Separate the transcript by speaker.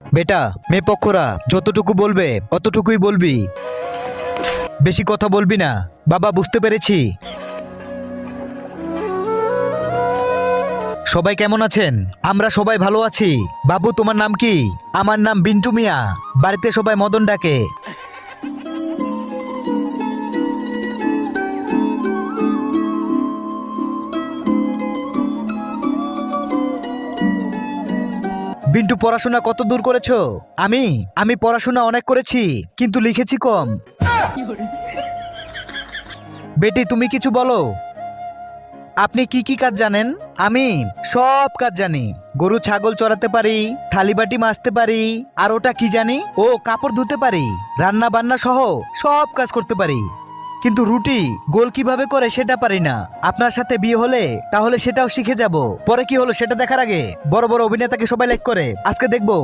Speaker 1: বেটা, মেয়ে পক্ষরা যতটুকু বলবে অতটুকুই বলবি, বেশি কথা বলবি না। বাবা, বুঝতে পেরেছি। সবাই কেমন আছেন? আমরা সবাই ভালো আছি। বাবু, তোমার নাম কি? আমার নাম বিন্টু মিয়া। বাড়িতে সবাই মদন ডাকে। বিন্টু, পড়াশোনা কত দূর করেছো? আমি আমি পড়াশোনা অনেক করেছি, কিন্তু লিখেছি কম। বেটি, তুমি কিছু বলো। আপনি কি কি কাজ জানেন? আমি সব কাজ জানি। গরু ছাগল চড়াতে পারি, থালিবাটি মাজতে পারি, আর ওটা কি জানি, ও কাপড় ধুতে পারি, রান্না বান্না সহ সব কাজ করতে পারি। কিন্তু রুটি গোল কিভাবে করে সেটা পারি না। আপনার সাথে বিয়ে হলে তাহলে সেটাও শিখে যাব। পরে কি হলো সেটা দেখার আগে বড় বড় অভিনেতাকে সবাই লাইক করে, আজকে দেখবো